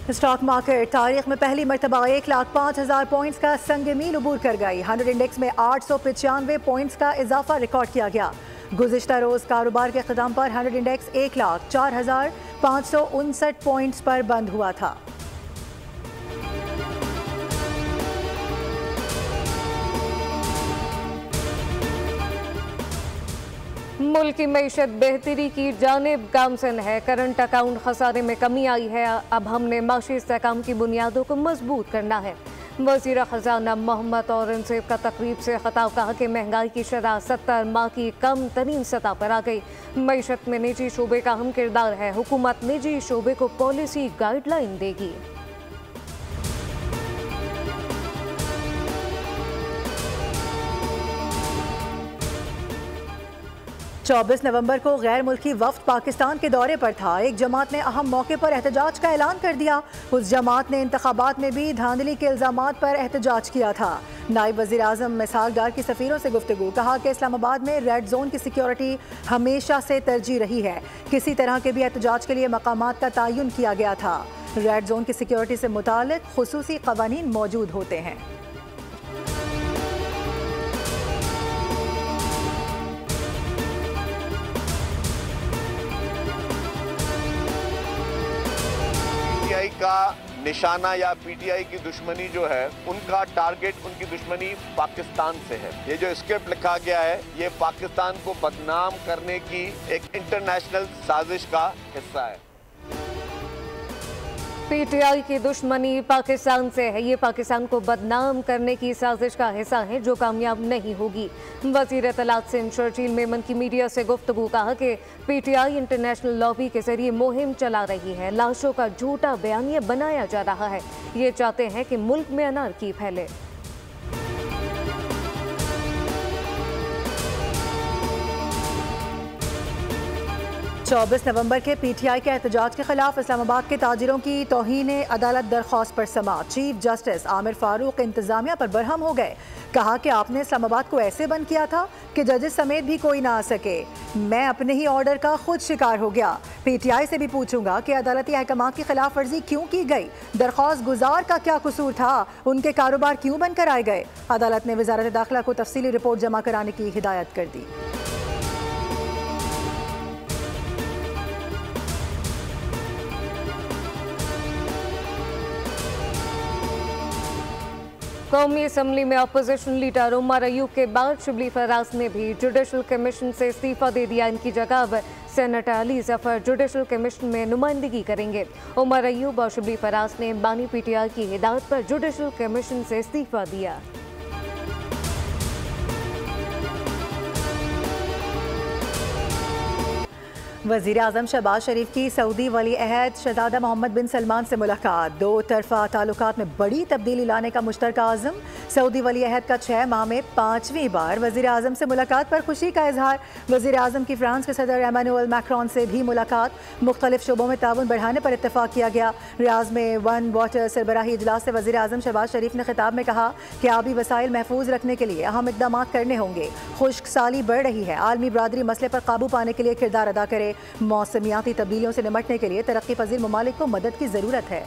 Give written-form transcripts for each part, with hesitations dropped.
Stock market तारीख में पहली मरतबा 1,05,000 पॉइंट्स का संग मील उबूर कर गई। 100 इंडेक्स में 895 पॉइंट्स का इजाफा रिकॉर्ड किया गया। गुज़िश्ता रोज कारोबार के अख्ताम पर 100 इंडेक्स 1,04,559 पॉइंट्स पर बंद हुआ था। मुल्क की मईशत बेहतरी की जानिब गामजन है। करंट अकाउंट खसारे में कमी आई है। अब हमने माशी इस्तेहकाम की बुनियादों को मजबूत करना है। वज़ीर ख़जाना मोहम्मद औरंगज़ेब का तकरीब से खिताब, कहा कि महंगाई की शरह 70 माह की कम तरीन सतह पर आ गई। मईशत में निजी शोबे का अहम किरदार है। हुकूमत निजी शोबे को पॉलिसी गाइडलाइन देगी। 24 नवंबर को गैर मुल्की वफ्द पाकिस्तान के दौरे पर था। एक जमात ने अहम मौके पर एहतजाज का ऐलान कर दिया। उस जमात ने इंतखाबात में भी धांधली के इल्जामात पर एहतजाज किया था। नायब वज़ीर आज़म मिसाल डार की सफ़ीरों से गुफ्तगू, कहा कि इस्लामाबाद में रेड जोन की सिक्योरिटी हमेशा से तरजीह रही है। किसी तरह के भी एहतजाज के लिए मकामात का तयन किया गया था। रेड जोन की सिक्योरिटी से मुताल्लिक खुसूसी क़वानीन मौजूद होते हैं। पीटीआई का निशाना या पीटीआई की दुश्मनी जो है, उनका टारगेट, उनकी दुश्मनी पाकिस्तान से है। ये जो स्क्रिप्ट लिखा गया है, ये पाकिस्तान को बदनाम करने की एक इंटरनेशनल साजिश का हिस्सा है। पीटीआई की दुश्मनी पाकिस्तान से है। ये पाकिस्तान को बदनाम करने की साजिश का हिस्सा है जो कामयाब नहीं होगी। वज़ीर इत्तलात सिंध शर्जील मेमन की मीडिया से गुफ्तगू, कहा कि पीटीआई इंटरनेशनल लॉबी के जरिए मुहिम चला रही है। लाशों का झूठा बयानिया बनाया जा रहा है। ये चाहते हैं कि मुल्क में अनारकी फैले। 24 नवंबर के पीटीआई के एहतजाज के खिलाफ इस्लामाबाद के ताजिरों की तौहीन अदालत दरख्वास्त पर समाअत। चीफ जस्टिस आमिर फारूक इंतजामिया पर बरहम हो गए। कहा कि आपने इस्लामाबाद को ऐसे बंद किया था कि जजेस समेत भी कोई ना आ सके। मैं अपने ही ऑर्डर का खुद शिकार हो गया। पीटीआई से भी पूछूंगा कि अदालती अहकाम की खिलाफ वर्जी क्यों की गई। दरख्वास्त गुजार का क्या कसूर था। उनके कारोबार क्यों बंद कराए गए। अदालत ने वजारत दाखिला को तफसीली रिपोर्ट जमा कराने की हिदायत कर दी। कौमी असम्बली में अपोजिशन लीडर उमर अयूब के बाद शिबली फराज ने भी जुडिशल कमीशन से इस्तीफा दे दिया। इनकी जगह अब senator Ali Zafar judicial commission में नुमाइंदगी करेंगे। उमर अयूब और शिबली फराज ने बानी पीटीआई की हिदायत पर जुडिशल कमीशन से इस्तीफा दिया। वज़ीर आज़म शहबाज शरीफ की सऊदी वली अहद शहजादा मोहम्मद बिन सलमान से मुलाकात। दो तरफा ताल्लुकात में बड़ी तब्दीली लाने का मुश्तरका आज़म। सऊदी वली अहद का 6 माह में 5वीं बार वज़ीर आज़म से मुलाकात पर खुशी का इजहार। वज़ीर आज़म की फ्रांस के सदर एमानुएल मैक्रोन से भी मुलाकात। मुख्तलिफ शोबों में ताउन बढ़ाने पर इत्तफाक किया गया। रियाज में वन वाटर सरबराही इजलास से वज़ीर आज़म शहबाज शरीफ ने खिताब में कहा कि आबी वसाइल महफूज रखने के लिए अहम इकदाम करने होंगे। खुश्क साली बढ़ रही है। आलमी बरादरी मसले पर काबू पाने के लिए किरदार अदा करे। मौसमियाती तब्दीलियों से निपटने के लिए तरक्की पजीर ममालिक को मदद की जरूरत है।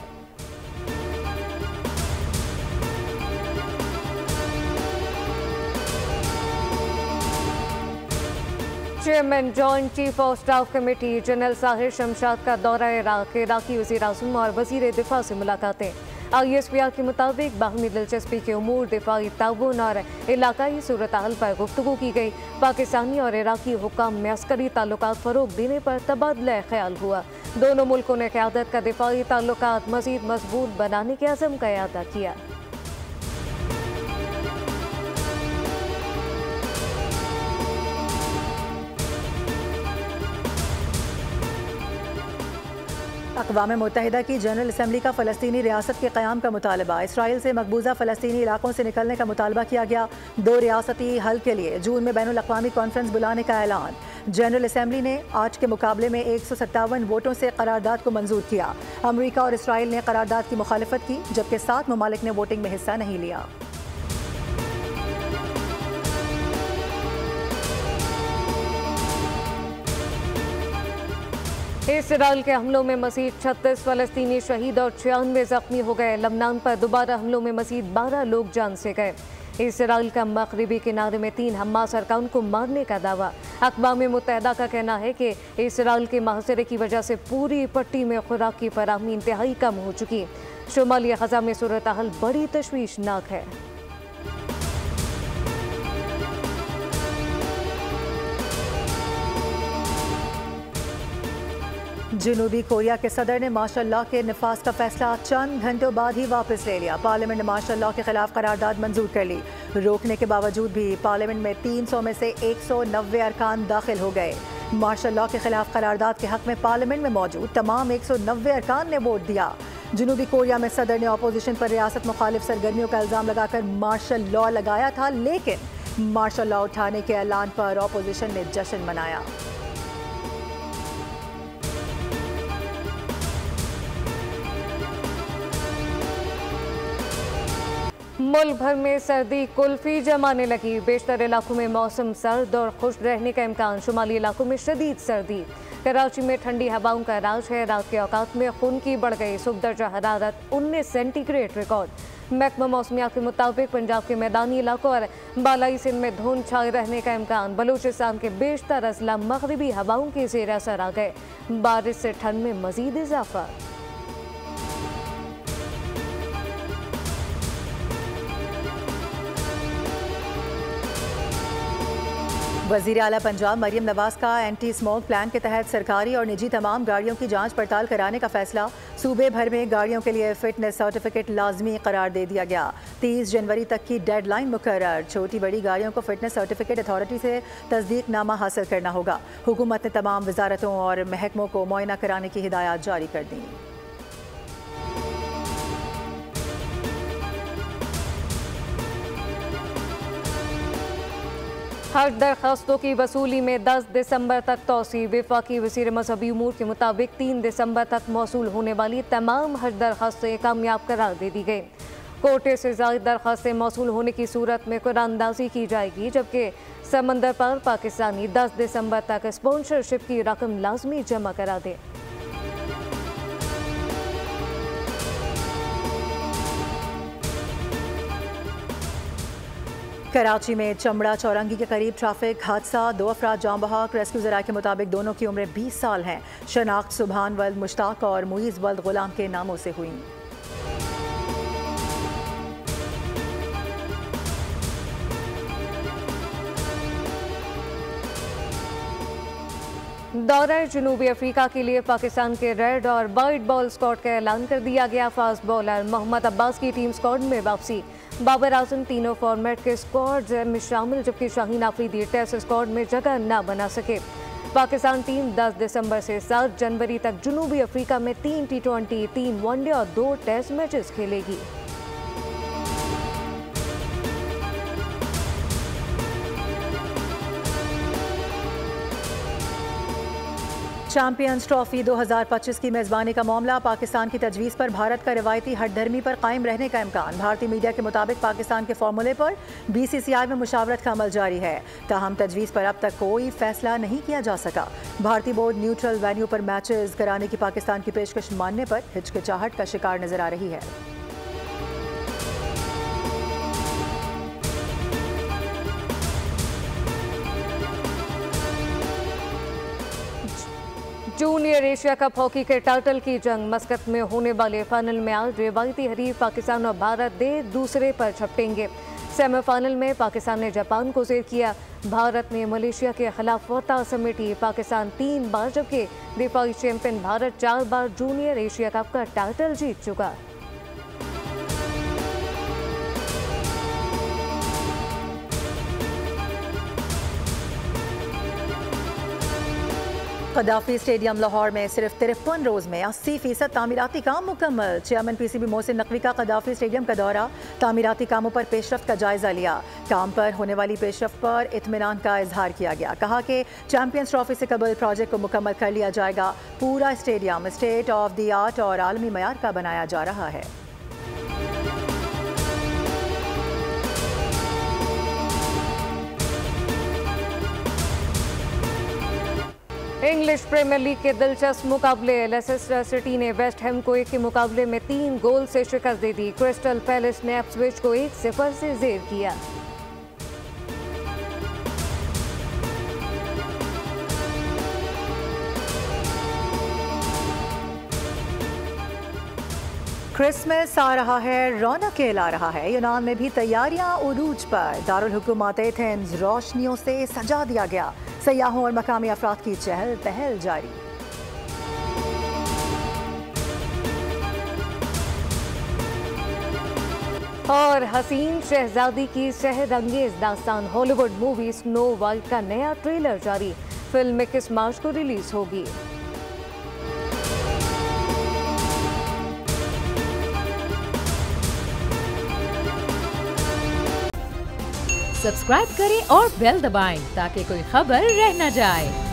Chairman joint chief of staff committee general Sahir Shamshad का दौरा इराक। इराकी वज़ीर आज़म और वज़ीर दिफा से मुलाकातें। ISPR के मुताबिक बाहमी दिलचस्पी के उमूर, दिफाई ताउन और इलाकाई सूरत हाल पर गुफ्तगू की गई। पाकिस्तानी और इराकी हुक्काम में अस्करी ताल्लुकात फ़रोग देने पर तबादला ख्याल हुआ। दोनों मुल्कों ने क़यादत का दिफाई ताल्लुकात मज़ीद मजबूत बनाने के अज़म का इरादा किया। अक़वाम मुत्तहिदा की जनरल असम्बली का फ़लस्तीनी रियासत के क़याम का मुतालबा। इसराइल से मकबूजा फ़लस्तीनी इलाकों से निकलने का मुतालबा किया गया। 2 रियासती हल के लिए जून में बैनुल अक़वामी कॉन्फ्रेंस बुलाने का ऐलान। जनरल असम्बली ने आज के मुकाबले में 157 वोटों से करारदाद को मंजूर किया। अमरीका और इसराइल ने करारदाद की मुखालिफत की, जबकि 7 ममालिक ने वोटिंग में हिस्सा नहीं लिया। इसराइल के हमलों में मजीद 36 फलस्तीनी शहीद और 96 जख्मी हो गए। लबनान पर दोबारा हमलों में मजीद 12 लोग जान से गए। इसराइल का मगरिबी किनारे में 3 हमास अरकान को मारने का दावा। अक़वाम मुत्तहिदा का कहना है कि इसराइल के मुहासरे की वजह से पूरी पट्टी में खुराक की फराहमी इंतहाई कम हो चुकी। शुमाली ग़ज़ा में सूरत हाल बड़ी तशवीशनाक है। जनूबी कोरिया के सदर ने मार्शल लॉ के नफाज का फैसला चंद घंटों बाद ही वापस ले लिया। पार्लियामेंट ने मार्शल लॉ के खिलाफ करारदाद मंजूर कर ली। रोकने के बावजूद भी पार्लियामेंट में 300 में से 190 अरकान दाखिल हो गए। मार्शल लॉ के खिलाफ करारदाद के हक में पार्लियामेंट में मौजूद तमाम 190 अरकान ने वोट दिया। जनूबी कोरिया में सदर ने अपोजिशन पर रियासत मुखालिफ सरगर्मियों का इल्ज़ाम लगाकर मार्शल लॉ लगाया था, लेकिन मार्शल लॉ उठाने के ऐलान पर अपोजिशन ने जश्न मनाया। मुल्क भर में सर्दी कुल्फी जमाने लगी। बेशतर इलाकों में मौसम सर्द और खुश रहने का इम्कान। शुमाली इलाकों में शदीद सर्दी। कराची में ठंडी हवाओं का राज है। रात के औकात में खुनकी बढ़ गई। सुबह दर्जा हरारत 19 सेंटीग्रेड रिकॉर्ड। महकमा मौसमियात के मुताबिक पंजाब के मैदानी इलाकों और बालाई सिंध में धुंध छाए रहने का इम्कान। बलूचिस्तान के बेशतर अजला मगरिबी हवाओं के ज़ेर असर आ गए। बारिश से ठंड में मजीद इजाफा। वज़ीर आला पंजाब मरियम नवाज का एंटी स्मोक प्लान के तहत सरकारी और निजी तमाम गाड़ियों की जांच पड़ताल कराने का फैसला। सूबे भर में गाड़ियों के लिए फिटनेस सर्टिफिकेट लाजमी करार दे दिया गया। 30 जनवरी तक की डेडलाइन मुकर्रर। छोटी बड़ी गाड़ियों को फिटनेस सर्टिफिकेट अथॉरिटी से तस्दीकनामा हासिल करना होगा। हुकूमत ने तमाम वजारतों और महकमों को मुआयना कराने की हिदायत जारी कर दी। हज दरखास्तों की वसूली में 10 दिसंबर तक तोसी। वफाकी वज़ीर मजहबी उमूर के मुताबिक 3 दिसंबर तक मौसूल होने वाली तमाम हज दरखास्तें कामयाब करार दे दी गई। कोटे से ज़ायद दरखास्तें मौसूल होने की सूरत में कुरानंदाजी की जाएगी, जबकि समंदर पर पाकिस्तानी 10 दिसंबर तक स्पॉन्सरशिप की रकम लाजमी जमा करा दे। कराची में चमड़ा चौरंगी के करीब ट्रैफिक हादसा। 2 अफराद जान बहक। रेस्क्यू ज़राए के मुताबिक दोनों की उम्रें 20 साल हैं। शनाख्त सुबहान वल्द मुश्ताक और मुईज़ वल्द गुलाम के नामों से हुई। दौरा जनूबी अफ्रीका के लिए पाकिस्तान के रेड और वाइट बॉल स्क्वाड का ऐलान कर दिया गया। फास्ट बॉलर मोहम्मद अब्बास की टीम स्क्वाड में वापसी। बाबर आजम तीनों फॉर्मेट के स्क्वाड में शामिल, जबकि शाहीन आफरीदी टेस्ट स्क्वाड में जगह न बना सके। पाकिस्तान टीम 10 दिसंबर से 7 जनवरी तक जनूबी अफ्रीका में 3 T20, 3 वनडे और 2 टेस्ट मैचेस खेलेगी। चैंपियंस ट्रॉफी 2025 की मेज़बानी का मामला। पाकिस्तान की तजवीज़ पर भारत का रिवायती हठधर्मी पर कायम रहने का इम्कान। भारतीय मीडिया के मुताबिक पाकिस्तान के फार्मूले पर BCCI में मुशावरत का अमल जारी है। ताहम तजवीज़ पर अब तक कोई फैसला नहीं किया जा सका। भारतीय बोर्ड न्यूट्रल वेन्यू पर मैचेस कराने की पाकिस्तान की पेशकश मानने पर हिचकिचाहट का शिकार नजर आ रही है। जूनियर एशिया कप हॉकी के टाइटल की जंग मस्कत में होने वाले फाइनल में आज रिवायती हरीफ पाकिस्तान और भारत दूसरे पर झपटेंगे। सेमीफाइनल में पाकिस्तान ने जापान को ज़ेर किया। भारत ने मलेशिया के खिलाफ फतह समेटी। पाकिस्तान 3 बार, जबकि दिफाई चैंपियन भारत 4 बार जूनियर एशिया कप का टाइटल जीत चुका। कदाफी स्टेडियम लाहौर में सिर्फ 53 रोज में 80% तामीराती काम मुकम्मल। चेयरमैन PCB मोहसिन नकवी का कदाफी स्टेडियम का दौरा। तामीराती कामों पर पेशरफ्त का जायजा लिया। काम पर होने वाली पेशरफ्त पर इत्मीनान का इजहार किया गया। कहा कि चैंपियंस ट्रॉफी से कबल प्रोजेक्ट को मुकम्मल कर लिया जाएगा। पूरा stadium state of the art और आलमी मयार का बनाया जा रहा है। इंग्लिश प्रीमियर लीग के दिलचस्प मुकाबले। लेसेस्टर सिटी ने वेस्ट हैम को 1 के मुकाबले में 3 गोल से शिकस्त दे दी। क्रिस्टल पैलेस ने इप्सविच को 1-0 से जेर किया। क्रिसमस आ रहा है, रौनकें ला रहा है। यूनान में भी तैयारियां उरूज पर। दारुल हुकूमत एथेंस रोशनियों से सजा दिया गया। सयाहों और मकामी अफराद की चहल पहल जारी। और हसीन शहजादी की सेहद अंगेज दास्तान हॉलीवुड मूवी स्नो वाइट का नया ट्रेलर जारी। फिल्म 21 मार्च को रिलीज होगी। सब्सक्राइब करें और बेल दबाएं ताकि कोई खबर रह न जाए।